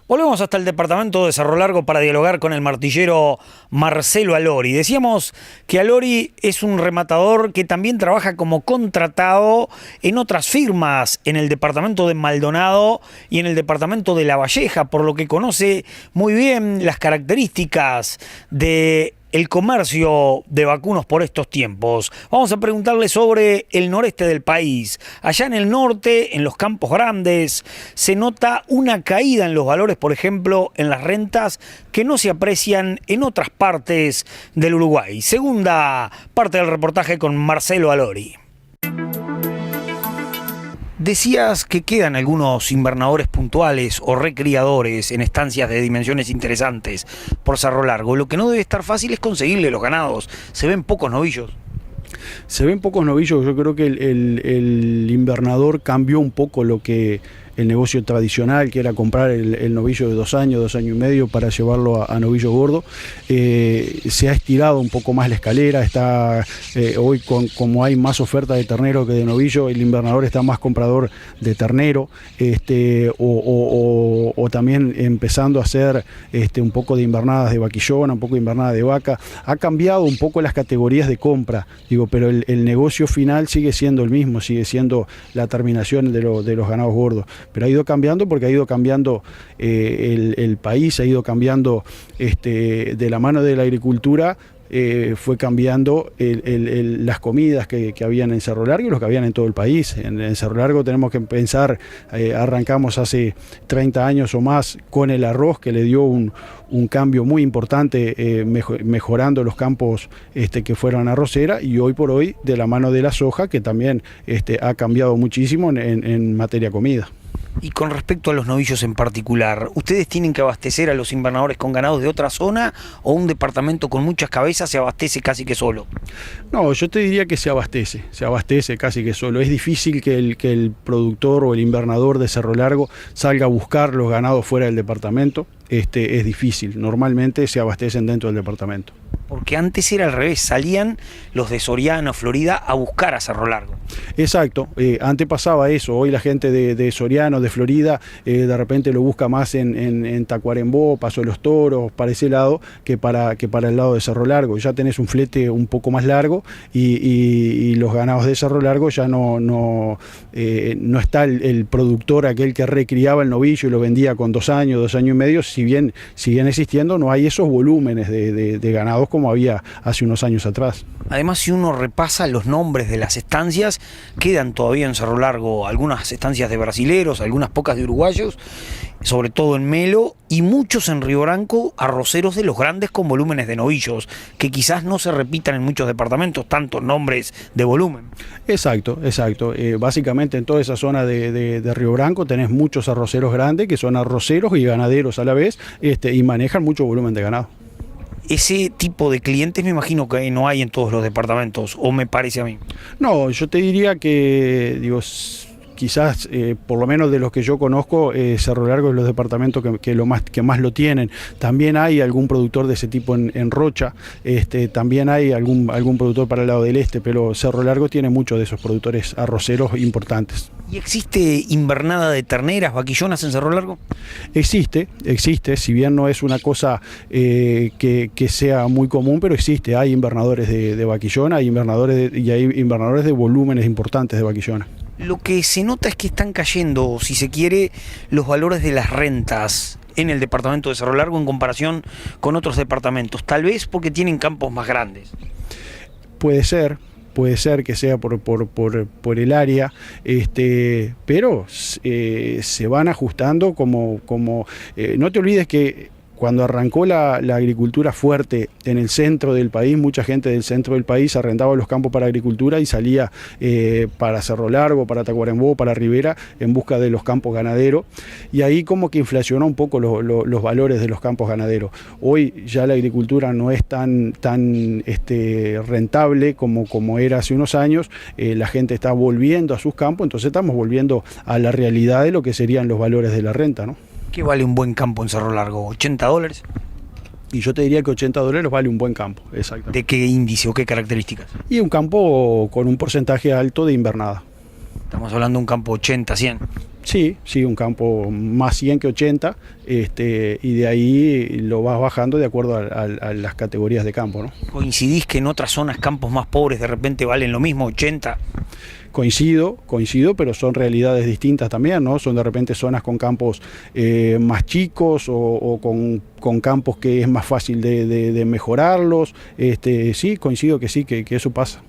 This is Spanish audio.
Volvemos hasta el departamento de Cerro Largo para dialogar con el martillero Marcelo Alori. Decíamos que Alori es un rematador que también trabaja como contratado en otras firmas en el departamento de Maldonado y en el departamento de La Valleja, por lo que conoce muy bien las características de el comercio de vacunos por estos tiempos. Vamos a preguntarle sobre el noreste del país. Allá en el norte, en los Campos Grandes, se nota una caída en los valores, por ejemplo, en las rentas que no se aprecian en otras partes del Uruguay. Segunda parte del reportaje con Marcelo Alori. Decías que quedan algunos invernadores puntuales o recriadores en estancias de dimensiones interesantes por Cerro Largo. Lo que no debe estar fácil es conseguirle los ganados. Se ven pocos novillos. Se ven pocos novillos. Yo creo que el invernador cambió un poco lo que el negocio tradicional, que era comprar el novillo de 2 años y medio para llevarlo a novillo gordo. Se ha estirado un poco más la escalera. Está hoy, como hay más oferta de ternero que de novillo, el invernador está más comprador de ternero, o también empezando a hacer un poco de invernadas de vaquillona, un poco de invernada de vaca. Ha cambiado un poco las categorías de compra, pero el negocio final sigue siendo el mismo, sigue siendo la terminación de los ganados gordos. Pero ha ido cambiando porque ha ido cambiando el país, ha ido cambiando de la mano de la agricultura. Fue cambiando las comidas que habían en Cerro Largo y los que habían en todo el país. En Cerro Largo tenemos que pensar, arrancamos hace 30 años o más con el arroz, que le dio un cambio muy importante, mejorando los campos que fueron arrocera, y hoy por hoy de la mano de la soja, que también ha cambiado muchísimo en materia comida. Y con respecto a los novillos en particular, ¿ustedes tienen que abastecer a los invernadores con ganados de otra zona o un departamento con muchas cabezas se abastece casi que solo? No, yo te diría que se abastece casi que solo. Es difícil que el productor o el invernador de Cerro Largo salga a buscar los ganados fuera del departamento. Es difícil, normalmente se abastecen dentro del departamento. Porque antes era al revés, salían los de Soriano, Florida, a buscar a Cerro Largo. Exacto, antes pasaba eso. Hoy la gente de Soriano, de Florida, de repente lo busca más en Tacuarembó, Paso de los Toros, para ese lado, que para el lado de Cerro Largo. Ya tenés un flete un poco más largo y los ganados de Cerro Largo ya no está el productor, aquel que recriaba el novillo y lo vendía con 2 años y medio. Si bien siguen existiendo, no hay esos volúmenes de ganados como había hace unos años atrás. Además, si uno repasa los nombres de las estancias, quedan todavía en Cerro Largo algunas estancias de brasileros, algunas pocas de uruguayos, sobre todo en Melo, y muchos en Río Branco, arroceros de los grandes con volúmenes de novillos, que quizás no se repitan en muchos departamentos, tantos nombres de volumen. Exacto. Básicamente en toda esa zona de Río Branco tenés muchos arroceros grandes, que son arroceros y ganaderos a la vez, y manejan mucho volumen de ganado. Ese tipo de clientes me imagino que no hay en todos los departamentos, o me parece a mí. No, yo te diría que, quizás, por lo menos de los que yo conozco, Cerro Largo es los departamentos que más lo tienen. También hay algún productor de ese tipo en Rocha, también hay algún productor para el lado del este, pero Cerro Largo tiene muchos de esos productores arroceros importantes. ¿Y existe invernada de terneras, vaquillonas en Cerro Largo? Existe, si bien no es una cosa que sea muy común, pero existe. Hay invernadores de vaquillona, hay invernadores de volúmenes importantes de vaquillona. Lo que se nota es que están cayendo, si se quiere, los valores de las rentas en el departamento de Cerro Largo en comparación con otros departamentos, tal vez porque tienen campos más grandes. Puede ser que sea por el área, pero se van ajustando como no te olvides que cuando arrancó la agricultura fuerte en el centro del país, mucha gente del centro del país arrendaba los campos para agricultura y salía para Cerro Largo, para Tacuarembó, para Rivera, en busca de los campos ganaderos, y ahí como que inflacionó un poco los valores de los campos ganaderos. Hoy ya la agricultura no es tan rentable como era hace unos años. La gente está volviendo a sus campos, entonces estamos volviendo a la realidad de lo que serían los valores de la renta, ¿no? ¿Qué vale un buen campo en Cerro Largo? ¿$80? Y yo te diría que $80 vale un buen campo, exactamente. ¿De qué índice o qué características? Y un campo con un porcentaje alto de invernada. Estamos hablando de un campo 80, 100. Sí, sí, un campo más 100 que 80, y de ahí lo vas bajando de acuerdo a las categorías de campo, ¿no? ¿Coincidís que en otras zonas, campos más pobres, de repente valen lo mismo, 80? Coincido, pero son realidades distintas también, ¿no? Son de repente zonas con campos más chicos o con campos que es más fácil de mejorarlos. Sí, coincido que sí, que eso pasa.